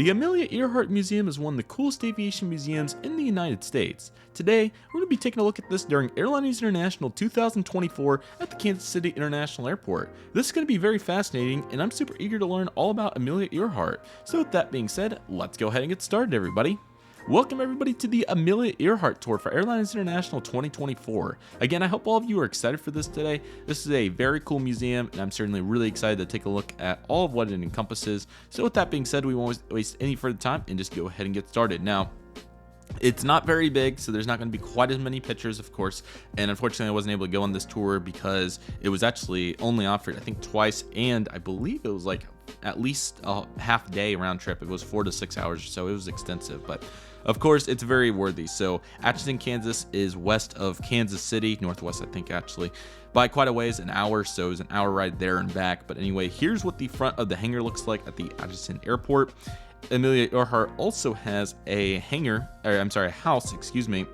The Amelia Earhart Museum is one of the coolest aviation museums in the United States. Today, we're going to be taking a look at this during Airliners International 2024 at the Kansas City International Airport. This is going to be very fascinating, and I'm super eager to learn all about Amelia Earhart. So with that being said, let's go ahead and get started, everybody. Welcome everybody to the Amelia Earhart tour for Airliners International 2024. Again, I hope all of you are excited for this today. This is a very cool museum, and I'm certainly really excited to take a look at all of what it encompasses. So with that being said, we won't waste any further time and just go ahead and get started. Now, it's not very big, so there's not going to be quite as many pictures, of course, and unfortunately I wasn't able to go on this tour because it was actually only offered, I think, twice, and I believe it was like at least a half day round trip. It was 4 to 6 hours, so it was extensive, but of course it's very worthy. So Atchison, Kansas is west of Kansas City, northwest I think actually, by quite a ways, an hour, so it was an hour ride there and back. But anyway, here's what the front of the hangar looks like at the Atchison Airport. Amelia Earhart also has a house, excuse me.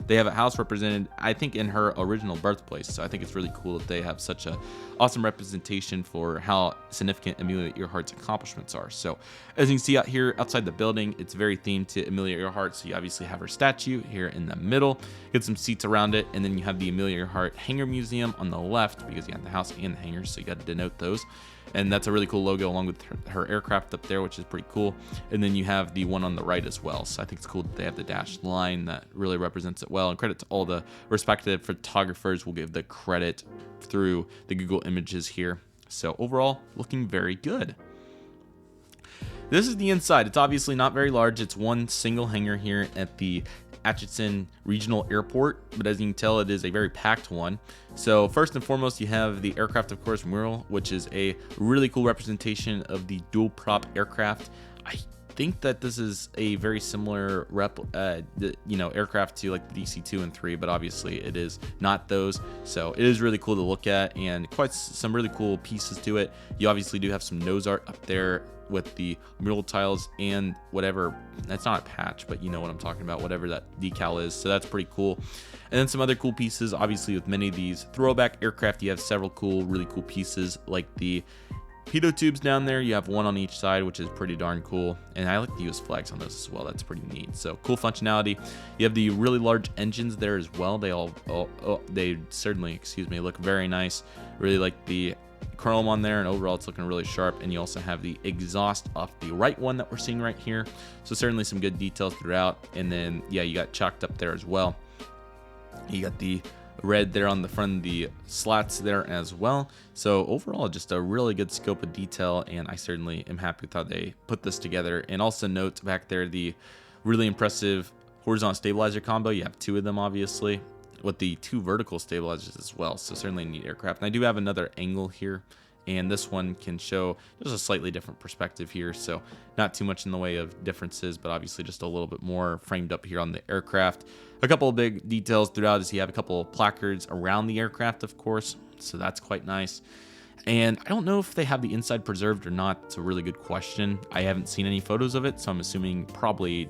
They have a house represented, I think, in her original birthplace. So I think it's really cool that they have such a awesome representation for how significant Amelia Earhart's accomplishments are. So as you can see out here outside the building, it's very themed to Amelia Earhart. So you obviously have her statue here in the middle, get some seats around it, and then you have the Amelia Earhart Hangar Museum on the left because you have the house and the hangar, so you got to denote those. And that's a really cool logo along with her aircraft up there, which is pretty cool. And then you have the one on the right as well. So I think it's cool that they have the dashed line that really represents it well. And credit to all the respective photographers. We'll give the credit through the Google images here. So overall, looking very good. This is the inside. It's obviously not very large. It's one single hangar here at the Atchison Regional Airport, but as you can tell, it is a very packed one. So first and foremost, you have the aircraft, of course, mural, which is a really cool representation of the dual prop aircraft. I think that this is a very similar aircraft to like the DC-2 and 3, but obviously it is not those. So it is really cool to look at and quite some really cool pieces to it. You obviously do have some nose art up there with the mural tiles and whatever, that's not a patch, but you know what I'm talking about, whatever that decal is. So that's pretty cool. And then some other cool pieces, obviously with many of these throwback aircraft, you have several really cool pieces like the pitot tubes down there. You have one on each side, which is pretty darn cool. And I like the US flags on those as well. That's pretty neat. So cool functionality. You have the really large engines there as well. They certainly, look very nice. Really like the chrome on there, and overall it's looking really sharp. And you also have the exhaust off the right one that we're seeing right here, so certainly some good details throughout. And then yeah, you got chalked up there as well. You got the red there on the front of the slats there as well. So overall, just a really good scope of detail, and I certainly am happy with how they put this together. And also note back there the really impressive horizontal stabilizer combo. You have two of them obviously, with the two vertical stabilizers as well. So certainly a neat aircraft. And I do have another angle here, and this one can show just a slightly different perspective here. So not too much in the way of differences, but obviously just a little bit more framed up here on the aircraft. A couple of big details throughout is you have a couple of placards around the aircraft, of course. So that's quite nice. And I don't know if they have the inside preserved or not. It's a really good question. I haven't seen any photos of it, so I'm assuming probably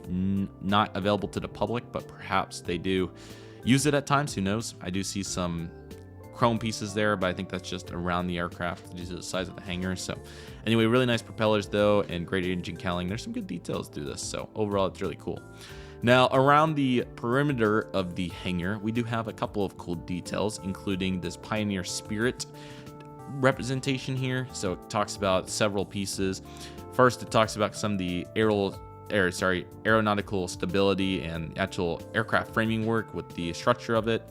not available to the public, but perhaps they do use it at times, who knows. I do see some chrome pieces there, but I think that's just around the aircraft due to the size of the hangar. So anyway, really nice propellers though, and great engine cowling. There's some good details through this, so overall it's really cool. Now around the perimeter of the hangar, we do have a couple of cool details, including this Pioneer Spirit representation here. So it talks about several pieces. First, it talks about some of the aeronautical stability and actual aircraft framing work with the structure of it,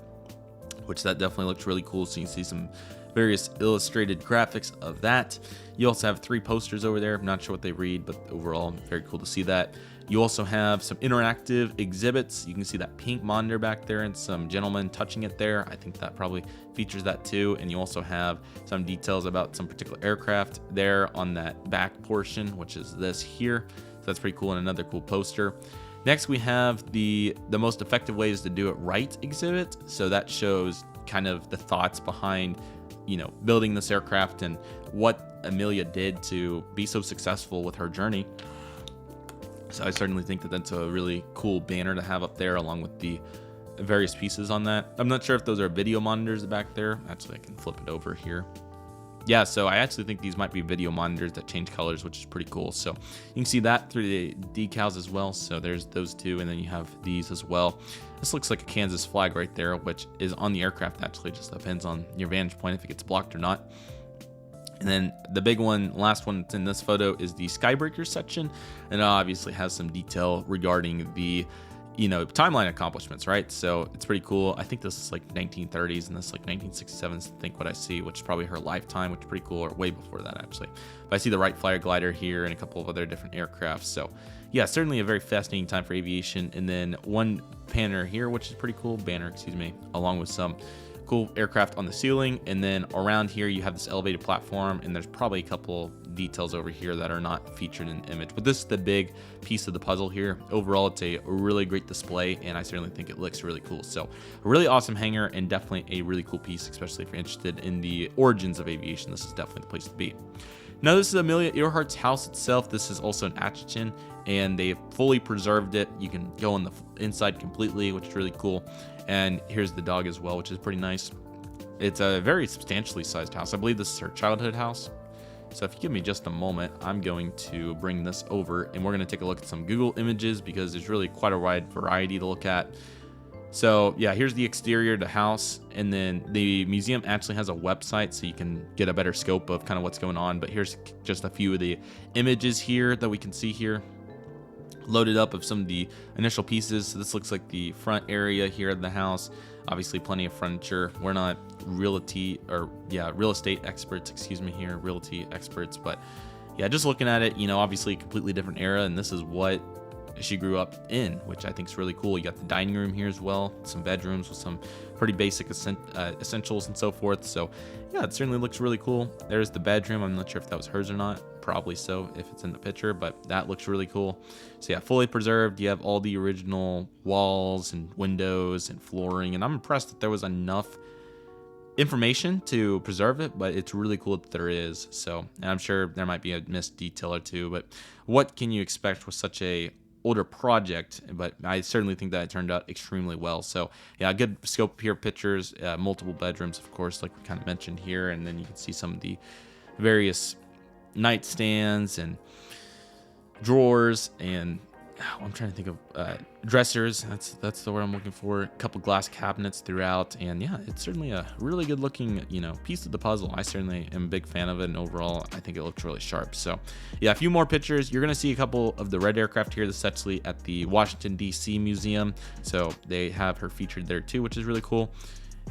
which that definitely looks really cool. So you can see some various illustrated graphics of that. You also have 3 posters over there. I'm not sure what they read, but overall very cool to see that. You also have some interactive exhibits. You can see that pink monitor back there and some gentlemen touching it there. I think that probably features that too. And you also have some details about some particular aircraft there on that back portion, which is this here. So that's pretty cool, and another cool poster. Next, we have the most effective ways to do it right exhibit. So that shows kind of the thoughts behind, building this aircraft and what Amelia did to be so successful with her journey. So I certainly think that that's a really cool banner to have up there, along with the various pieces on that. I'm not sure if those are video monitors back there. Actually, I can flip it over here. yeah, so I actually think these might be video monitors that change colors, which is pretty cool. So you can see that through the decals as well. So there's those two, and then you have these as well. This looks like a Kansas flag right there, which is on the aircraft. Actually, just depends on your vantage point if it gets blocked or not. And then the big one, last one that's in this photo, is the Skybreaker section, and it obviously has some detail regarding the timeline accomplishments, right? So it's pretty cool. I think this is like 1930s and this is like 1967, I think what I see, which is probably her lifetime, which is pretty cool, or way before that actually. But I see the Wright Flyer glider here and a couple of other different aircraft. So yeah, certainly a very fascinating time for aviation. And then one banner here, which is pretty cool, along with some cool aircraft on the ceiling. And then around here you have this elevated platform, and there's probably a couple details over here that are not featured in the image, but this is the big piece of the puzzle here. Overall, it's a really great display, and I certainly think it looks really cool. So a really awesome hangar, and definitely a really cool piece, especially if you're interested in the origins of aviation. This is definitely the place to be. Now, this is Amelia Earhart's house itself. This is also an Aviation, and they fully preserved it. You can go on the inside completely, which is really cool. And here's the dog as well, which is pretty nice. It's a very substantially sized house. I believe this is her childhood house. So if you give me just a moment, I'm going to bring this over, and we're going to take a look at some Google images, because there's really quite a wide variety to look at. So yeah, here's the exterior of the house, and then the museum actually has a website, so you can get a better scope of kind of what's going on. But here's just a few of the images here that we can see here, loaded up of some of the initial pieces. So this looks like the front area here of the house. Obviously plenty of furniture. We're not real estate experts, realty experts, but yeah, just looking at it, obviously a completely different era, and this is what she grew up in, which I think is really cool. You got the dining room here as well, some bedrooms with some pretty basic essentials and so forth. So yeah, it certainly looks really cool. There's the bedroom. I'm not sure if that was hers or not. Probably so if it's in the picture, but that looks really cool. So yeah, fully preserved. You have all the original walls and windows and flooring, and I'm impressed that there was enough information to preserve it, but it's really cool that there is. So, and I'm sure there might be a missed detail or two, but what can you expect with such a older project? But I certainly think that it turned out extremely well. So yeah, good scope here, pictures, multiple bedrooms, of course, like we kind of mentioned here, and then you can see some of the various nightstands and drawers, and I'm trying to think of dressers. That's the word I'm looking for. A couple glass cabinets throughout, and yeah, it's certainly a really good looking piece of the puzzle. I certainly am a big fan of it, and overall I think it looks really sharp. So yeah, a few more pictures. You're gonna see a couple of the red aircraft here. This is actually at the Washington DC Museum, so they have her featured there too, which is really cool.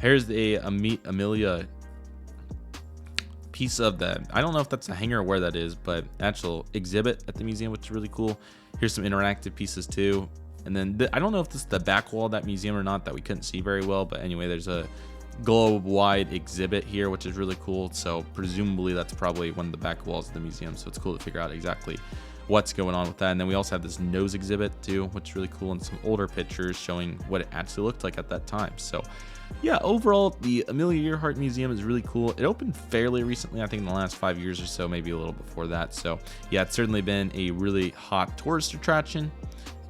Here's the Amelia piece of the, I don't know if that's a hangar or where that is, but actual exhibit at the museum, which is really cool. Here's some interactive pieces too, and then I don't know if this is the back wall of that museum or not, that we couldn't see very well, but anyway, there's a globe-wide exhibit here, which is really cool. So presumably that's probably one of the back walls of the museum, so it's cool to figure out exactly what's going on with that. And then we also have this nose exhibit too, which is really cool, and some older pictures showing what it actually looked like at that time. So yeah, overall, the Amelia Earhart Museum is really cool. It opened fairly recently, I think in the last 5 years or so, maybe a little before that. So yeah, it's certainly been a really hot tourist attraction,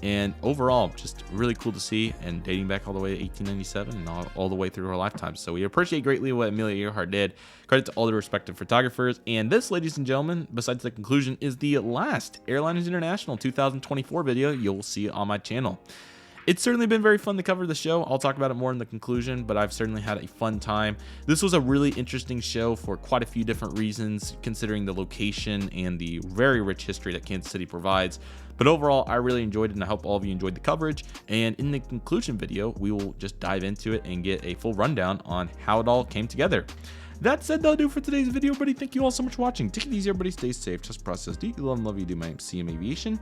and overall just really cool to see, and dating back all the way to 1897 and all the way through her lifetime. So we appreciate greatly what Amelia Earhart did. Credit to all the respective photographers. And this, ladies and gentlemen, besides the conclusion, is the last Airliners International 2024 video you'll see on my channel. It's certainly been very fun to cover the show. I'll talk about it more in the conclusion, but I've certainly had a fun time. This was a really interesting show for quite a few different reasons, considering the location and the very rich history that Kansas City provides. But overall, I really enjoyed it, and I hope all of you enjoyed the coverage. And in the conclusion video, we will just dive into it and get a full rundown on how it all came together. That said, that'll do for today's video, everybody. Thank you all so much for watching. Take it easy, everybody. Stay safe. Trust process. Do you love and love you? Do my name's CM Aviation.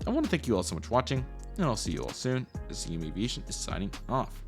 I want to thank you all so much for watching, and I'll see you all soon. CM Aviation is signing off.